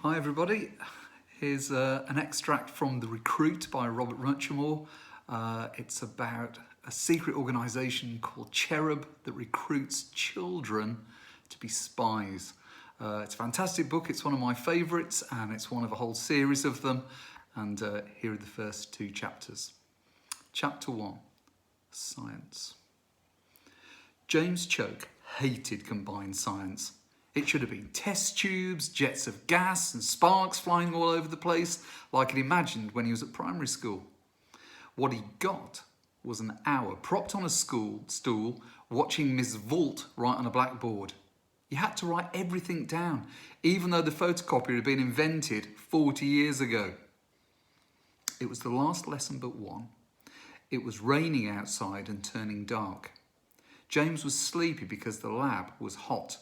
Hi everybody, here's an extract from The Recruit by Robert Muchamore. It's about a secret organisation called Cherub that recruits children to be spies. It's a fantastic book, it's one of my favourites and it's one of a whole series of them, and here are the first two chapters. Chapter 1, Science. James Choke hated combined science. It should have been test tubes, jets of gas and sparks flying all over the place like he'd imagined when he was at primary school. What he got was an hour propped on a stool watching Miss Vault write on a blackboard. You had to write everything down, even though the photocopier had been invented 40 years ago. It was the last lesson but one. It was raining outside and turning dark. James was sleepy because the lab was hot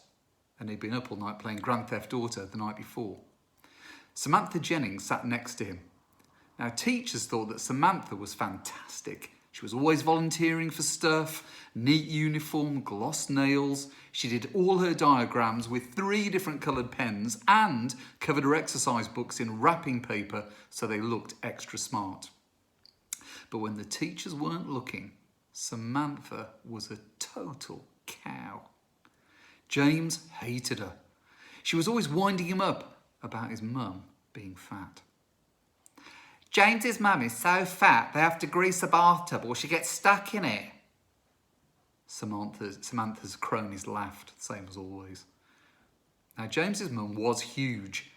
and he'd been up all night playing Grand Theft Auto the night before. Samantha Jennings sat next to him. Now, teachers thought that Samantha was fantastic. She was always volunteering for stuff, neat uniform, gloss nails. She did all her diagrams with 3 different coloured pens and covered her exercise books in wrapping paper so they looked extra smart. But when the teachers weren't looking, Samantha was a total cow. James hated her. She was always winding him up about his mum being fat. James's mum is so fat they have to grease a bathtub or she gets stuck in it. Samantha's cronies laughed, same as always. Now, James's mum was huge.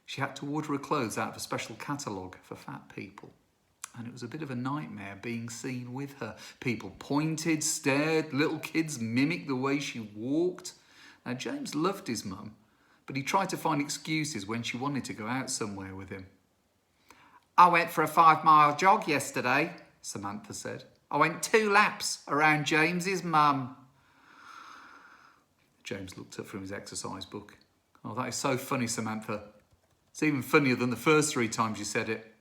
She had to order her clothes out of a special catalogue for fat people. And it was a bit of a nightmare being seen with her. People pointed, stared, little kids mimicked the way she walked. Now, James loved his mum, but he tried to find excuses when she wanted to go out somewhere with him. I went for a 5-mile jog yesterday, Samantha said. I went 2 laps around James's mum. James looked up from his exercise book. Oh, that is so funny, Samantha. It's even funnier than the first 3 times you said it.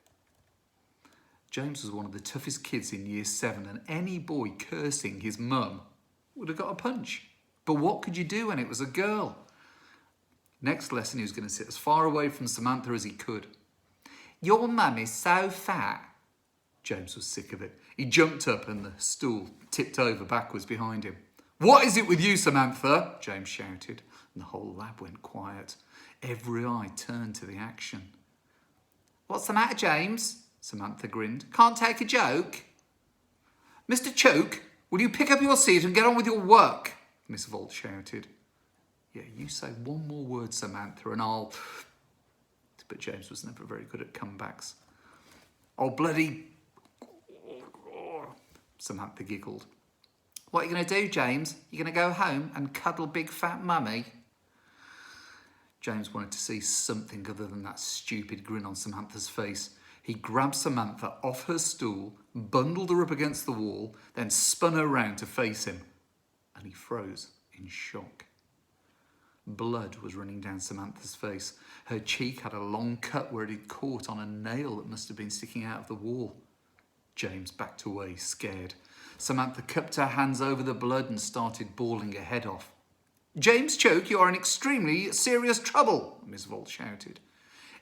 James was one of the toughest kids in year 7, and any boy cursing his mum would have got a punch. But what could you do when it was a girl? Next lesson, he was going to sit as far away from Samantha as he could. Your mum is so fat. James was sick of it. He jumped up and the stool tipped over backwards behind him. What is it with you, Samantha? James shouted, and the whole lab went quiet. Every eye turned to the action. What's the matter, James? Samantha grinned. Can't take a joke? Mr. Choke, will you pick up your seat and get on with your work? Miss Vault shouted. Yeah, you say one more word, Samantha, and I'll... But James was never very good at comebacks. Oh, bloody... Samantha giggled. What are you going to do, James? You're going to go home and cuddle big fat mummy? James wanted to see something other than that stupid grin on Samantha's face. He grabbed Samantha off her stool, bundled her up against the wall, then spun her round to face him. And he froze in shock. Blood was running down Samantha's face. Her cheek had a long cut where it had caught on a nail that must have been sticking out of the wall. James backed away, scared. Samantha cupped her hands over the blood and started bawling her head off. James Choke, you are in extremely serious trouble, Miss Vault shouted.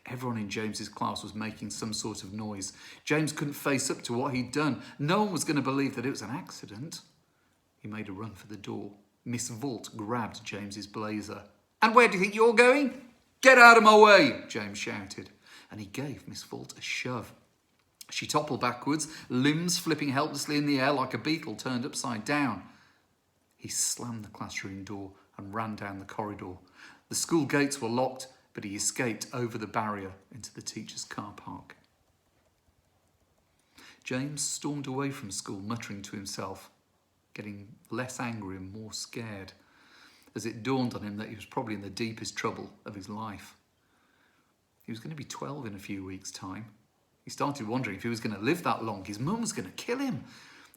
Everyone in James's class was making some sort of noise. James couldn't face up to what he'd done. No one was going to believe that it was an accident. He made a run for the door. Miss Vault grabbed James's blazer. And where do you think you're going? Get out of my way, James shouted. And he gave Miss Vault a shove. She toppled backwards, limbs flipping helplessly in the air like a beetle turned upside down. He slammed the classroom door and ran down the corridor. The school gates were locked, but he escaped over the barrier into the teacher's car park. James stormed away from school, muttering to himself, getting less angry and more scared, as it dawned on him that he was probably in the deepest trouble of his life. He was going to be 12 in a few weeks' time. He started wondering if he was going to live that long. His mum was going to kill him.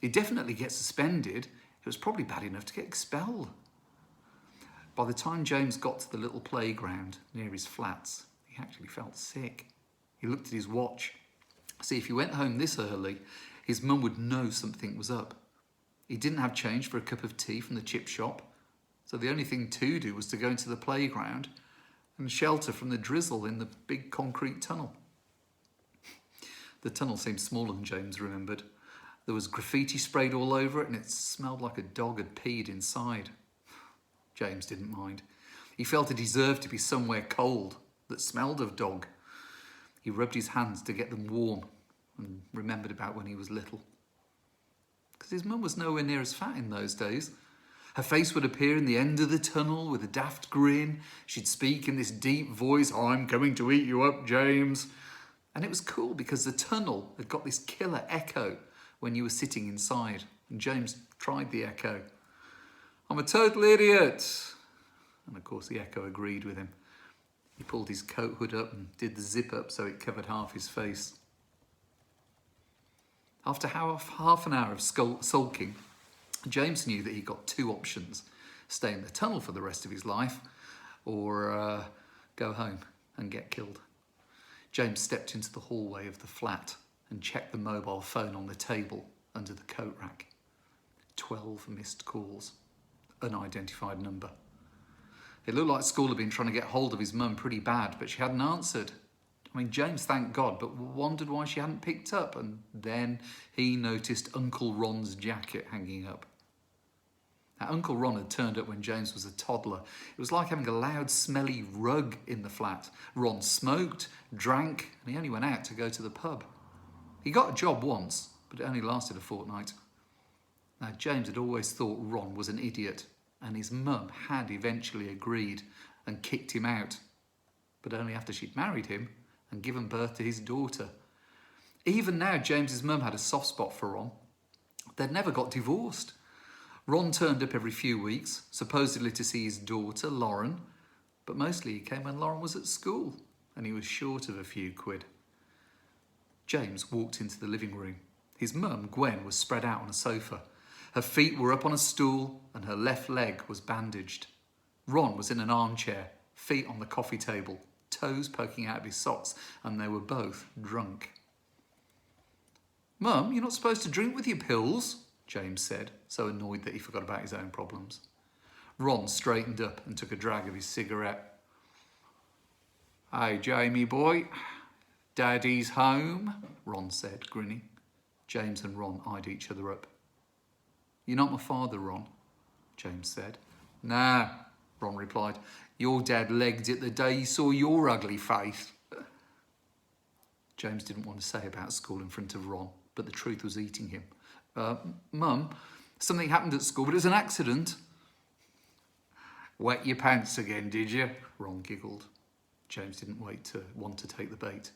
He'd definitely get suspended. It was probably bad enough to get expelled. By the time James got to the little playground near his flats, he actually felt sick. He looked at his watch. See, if he went home this early, his mum would know something was up. He didn't have change for a cup of tea from the chip shop, so the only thing to do was to go into the playground, and shelter from the drizzle in the big concrete tunnel. The tunnel seemed smaller than James remembered. There was graffiti sprayed all over it and it smelled like a dog had peed inside. James didn't mind. He felt he deserved to be somewhere cold that smelled of dog. He rubbed his hands to get them warm and remembered about when he was little. Because his mum was nowhere near as fat in those days. Her face would appear in the end of the tunnel with a daft grin. She'd speak in this deep voice, "I'm coming to eat you up, James." And it was cool because the tunnel had got this killer echo when you were sitting inside. And James tried the echo. "I'm a total idiot." And of course the echo agreed with him. He pulled his coat hood up and did the zip up so it covered half his face. After half an hour of sulking, James knew that he got two options: stay in the tunnel for the rest of his life or go home and get killed. James stepped into the hallway of the flat and checked the mobile phone on the table under the coat rack. 12 missed calls, unidentified number. It looked like school had been trying to get hold of his mum pretty bad, but she hadn't answered. I mean, James thanked God, but wondered why she hadn't picked up. And then he noticed Uncle Ron's jacket hanging up. Now, Uncle Ron had turned up when James was a toddler. It was like having a loud, smelly rug in the flat. Ron smoked, drank, and he only went out to go to the pub. He got a job once, but it only lasted a fortnight. Now, James had always thought Ron was an idiot, and his mum had eventually agreed and kicked him out, but only after she'd married him and given birth to his daughter. Even now, James's mum had a soft spot for Ron. They'd never got divorced. Ron turned up every few weeks, supposedly to see his daughter, Lauren, but mostly he came when Lauren was at school, and he was short of a few quid. James walked into the living room. His mum, Gwen, was spread out on a sofa. Her feet were up on a stool and her left leg was bandaged. Ron was in an armchair, feet on the coffee table, toes poking out of his socks, and they were both drunk. "Mum, you're not supposed to drink with your pills," James said, so annoyed that he forgot about his own problems. Ron straightened up and took a drag of his cigarette. "Hey, Jamie boy, Daddy's home," Ron said, grinning. James and Ron eyed each other up. "You're not my father, Ron," James said. "Nah," Ron replied. "Your dad legged it the day he saw your ugly face." James didn't want to say about school in front of Ron, but the truth was eating him. "Mum, something happened at school, but it was an accident." "Wet your pants again, did you?" Ron giggled. James didn't want to take the bait.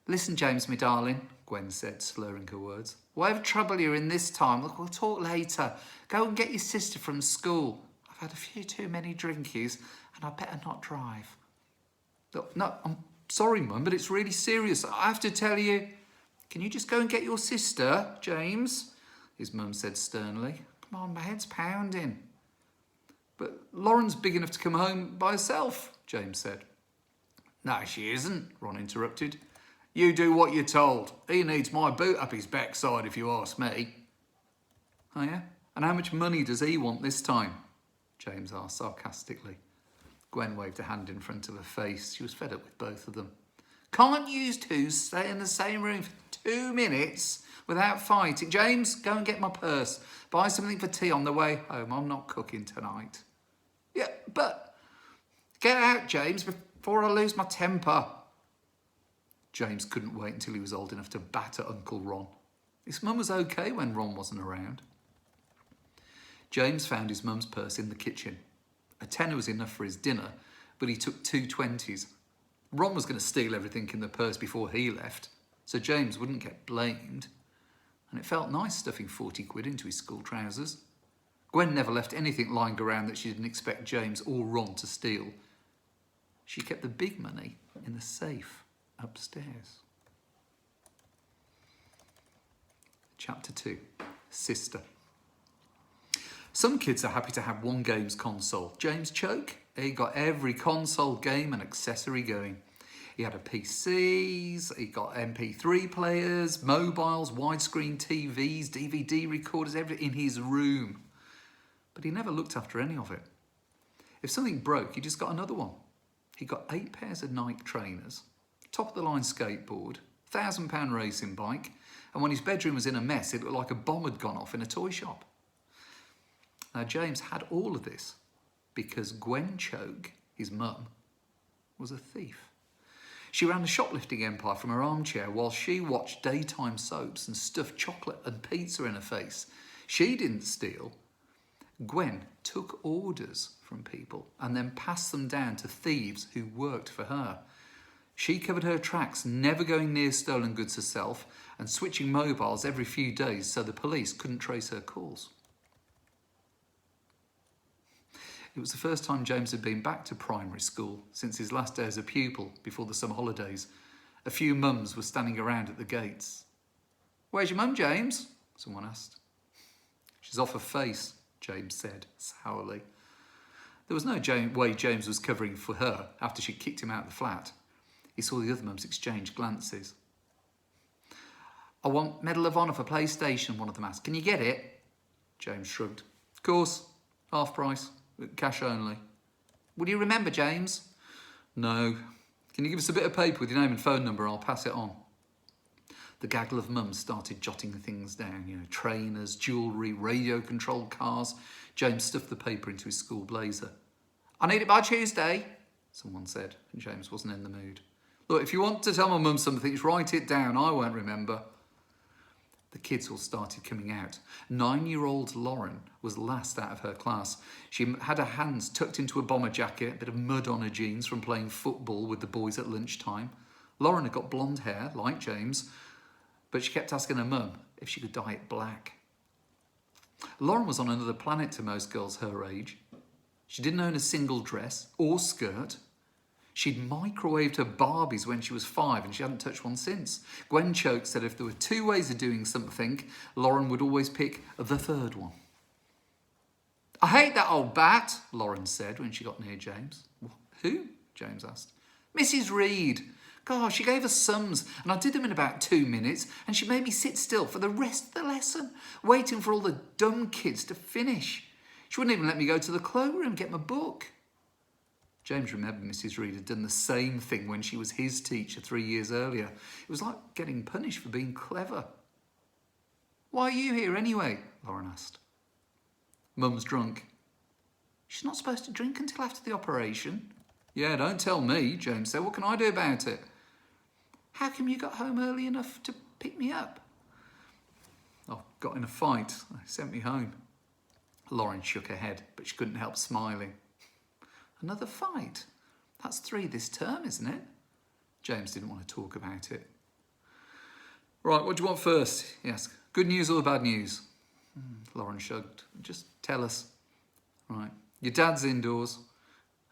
"Listen, James, me darling," Gwen said, slurring her words. "Whatever trouble you're in this time, look, we'll talk later. Go and get your sister from school. I've had a few too many drinkies and I'd better not drive." "Look, no, I'm sorry, Mum, but it's really serious. I have to tell you." "Can you just go and get your sister, James?" his mum said sternly. "Come on, my head's pounding." "But Lauren's big enough to come home by herself," James said. "No, she isn't," Ron interrupted. "You do what you're told. He needs my boot up his backside, if you ask me." "Oh, yeah? And how much money does he want this time?" James asked sarcastically. Gwen waved a hand in front of her face. She was fed up with both of them. "Can't you two stay in the same room for 2 minutes without fighting? James, go and get my purse. Buy something for tea on the way home. I'm not cooking tonight." "Yeah, but..." "Get out, James, before I lose my temper." James couldn't wait until he was old enough to batter Uncle Ron. His mum was okay when Ron wasn't around. James found his mum's purse in the kitchen. A tenner was enough for his dinner, but he took 2 20s. Ron was going to steal everything in the purse before he left, so James wouldn't get blamed. And it felt nice stuffing 40 quid into his school trousers. Gwen never left anything lying around that she didn't expect James or Ron to steal. She kept the big money in the safe upstairs. Chapter 2. Sister. Some kids are happy to have one games console. James Choke, he got every console, game and accessory going. He had a PCs, he got MP3 players, mobiles, widescreen TVs, DVD recorders, everything in his room. But he never looked after any of it. If something broke, he just got another one. He got 8 pairs of Nike trainers, top-of-the-line skateboard, £1,000 racing bike, and when his bedroom was in a mess, it looked like a bomb had gone off in a toy shop. Now, James had all of this because Gwen Choke, his mum, was a thief. She ran a shoplifting empire from her armchair while she watched daytime soaps and stuffed chocolate and pizza in her face. She didn't steal. Gwen took orders from people and then passed them down to thieves who worked for her. She covered her tracks, never going near stolen goods herself and switching mobiles every few days so the police couldn't trace her calls. It was the first time James had been back to primary school since his last day as a pupil before the summer holidays. A few mums were standing around at the gates. "Where's your mum, James?" someone asked. "She's off her face," James said sourly. There was no way James was covering for her after she kicked him out of the flat. He saw the other mums exchange glances. "I want Medal of Honour for PlayStation," one of them asked. "Can you get it?" James shrugged. "Of course, half price. Cash only." "Will you remember, James?" "No. Can you give us a bit of paper with your name and phone number? I'll pass it on." The gaggle of mums started jotting things down, trainers, jewellery, radio-controlled cars. James stuffed the paper into his school blazer. "I need it by Tuesday," someone said, and James wasn't in the mood. "Look, if you want to tell my mum something, write it down. I won't remember." The kids all started coming out. 9-year-old Lauren was last out of her class. She had her hands tucked into a bomber jacket, a bit of mud on her jeans from playing football with the boys at lunchtime. Lauren had got blonde hair, like James, but she kept asking her mum if she could dye it black. Lauren was on another planet to most girls her age. She didn't own a single dress or skirt. She'd microwaved her Barbies when she was 5 and she hadn't touched one since. Gwen Choke said if there were 2 ways of doing something, Lauren would always pick the third one. "I hate that old bat," Lauren said when she got near James. "Who?" James asked. "Mrs. Reed. Gosh, she gave us sums and I did them in about 2 minutes and she made me sit still for the rest of the lesson, waiting for all the dumb kids to finish. She wouldn't even let me go to the cloakroom and get my book." James remembered Mrs. Reed had done the same thing when she was his teacher 3 years earlier. It was like getting punished for being clever. "Why are you here anyway?" Lauren asked. "Mum's drunk." "She's not supposed to drink until after the operation." "Yeah, don't tell me," James said. "What can I do about it?" "How come you got home early enough to pick me up?" "I got in a fight. They sent me home." Lauren shook her head, but she couldn't help smiling. "Another fight? That's 3 this term, isn't it?" James didn't want to talk about it. "Right, what do you want first?" he asked. "Good news or bad news?" Lauren shrugged. "Just tell us." "Right, your dad's indoors.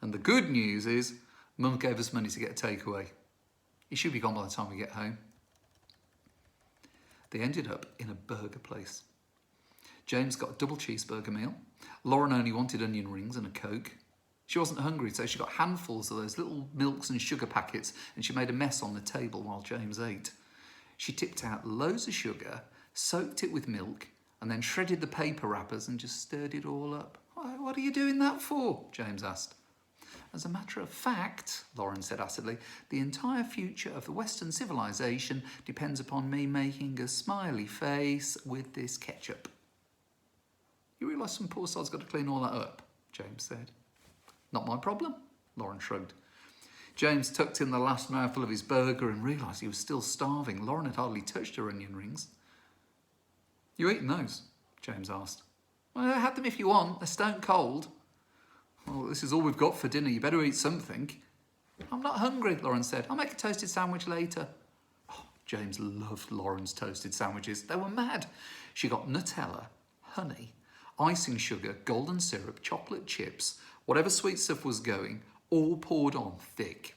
And the good news is Mum gave us money to get a takeaway. He should be gone by the time we get home." They ended up in a burger place. James got a double cheeseburger meal. Lauren only wanted onion rings and a Coke. She wasn't hungry, so she got handfuls of those little milks and sugar packets and she made a mess on the table while James ate. She tipped out loads of sugar, soaked it with milk, and then shredded the paper wrappers and just stirred it all up. "What are you doing that for?" James asked. "As a matter of fact," Lauren said acidly, "the entire future of the Western civilization depends upon me making a smiley face with this ketchup." "You realise some poor sod's got to clean all that up?" James said. "Not my problem," Lauren shrugged. James tucked in the last mouthful of his burger and realised he was still starving. Lauren had hardly touched her onion rings. "You eating those?" James asked. "Well, have them if you want. They're stone cold." "Well, this is all we've got for dinner. You better eat something." "I'm not hungry," Lauren said. "I'll make a toasted sandwich later." Oh, James loved Lauren's toasted sandwiches. They were mad. She got Nutella, honey, icing sugar, golden syrup, chocolate chips, whatever sweet stuff was going, all poured on thick.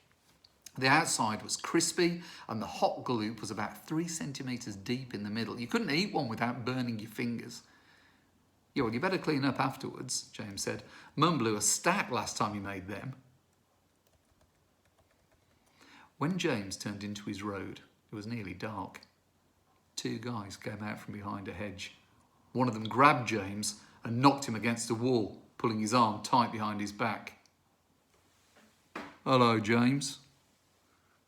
The outside was crispy and the hot gloop was about 3 centimetres deep in the middle. You couldn't eat one without burning your fingers. "Yeah, well, you better clean up afterwards," James said. "Mum blew a stack last time you made them." When James turned into his road, it was nearly dark. 2 guys came out from behind a hedge. One of them grabbed James and knocked him against a wall, pulling his arm tight behind his back. "Hello, James,"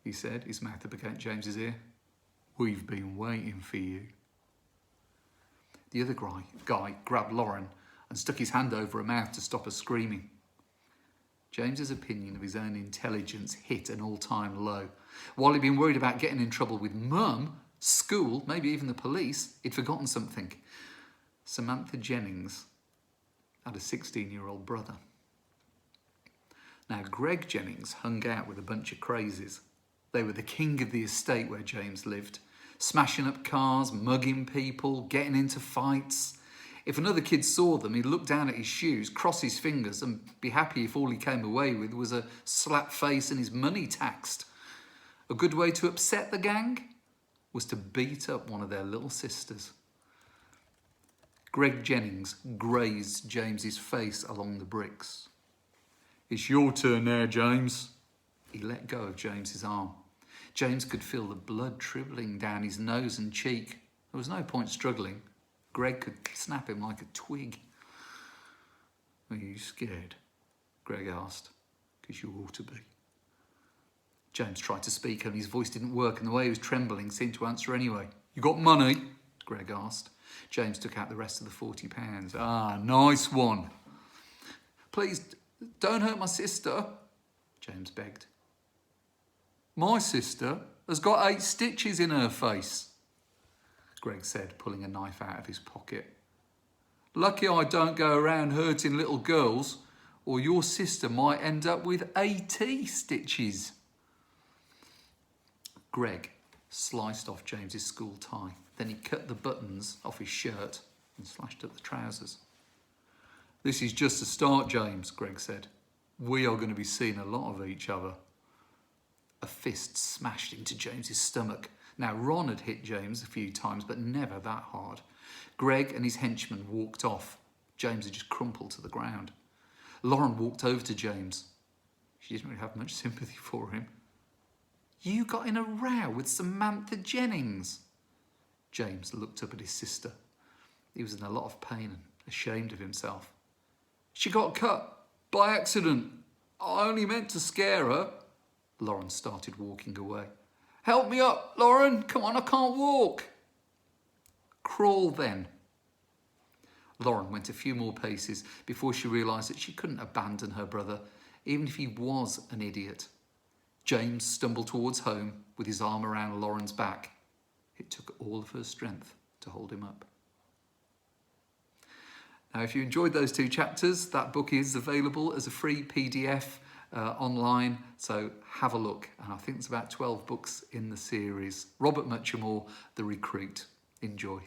he said, his mouth up against James's ear. "We've been waiting for you." The other guy grabbed Lauren and stuck his hand over her mouth to stop her screaming. James's opinion of his own intelligence hit an all-time low. While he'd been worried about getting in trouble with Mum, school, maybe even the police, he'd forgotten something. Samantha Jennings had a 16-year-old brother. Now, Greg Jennings hung out with a bunch of crazies. They were the king of the estate where James lived, smashing up cars, mugging people, getting into fights. If another kid saw them, he'd look down at his shoes, cross his fingers and be happy if all he came away with was a slapped face and his money taxed. A good way to upset the gang was to beat up one of their little sisters. Greg Jennings grazed James's face along the bricks. "It's your turn now, James." He let go of James's arm. James could feel the blood dribbling down his nose and cheek. There was no point struggling. Greg could snap him like a twig. "Are you scared?" Greg asked. "'Cause you ought to be." James tried to speak and his voice didn't work, and the way he was trembling seemed to answer anyway. "You got money?" Greg asked. James took out the rest of the £40. "Ah, nice one." "Please, don't hurt my sister," James begged. "My sister has got 8 stitches in her face," Greg said, pulling a knife out of his pocket. "Lucky I don't go around hurting little girls, or your sister might end up with 80 stitches. Greg sliced off James's school tie. Then he cut the buttons off his shirt and slashed up the trousers. "This is just a start, James," Greg said. "We are going to be seeing a lot of each other." A fist smashed into James's stomach. Now, Ron had hit James a few times, but never that hard. Greg and his henchmen walked off. James had just crumpled to the ground. Lauren walked over to James. She didn't really have much sympathy for him. "You got in a row with Samantha Jennings." James looked up at his sister. He was in a lot of pain and ashamed of himself. "She got cut by accident. I only meant to scare her." Lauren started walking away. "Help me up, Lauren. Come on, I can't walk." "Crawl then." Lauren went a few more paces before she realised that she couldn't abandon her brother, even if he was an idiot. James stumbled towards home with his arm around Lauren's back. It took all of her strength to hold him up. Now, if you enjoyed those 2 chapters, that book is available as a free PDF online, so have a look. And I think there's about 12 books in the series. Robert Muchamore, The Recruit. Enjoy.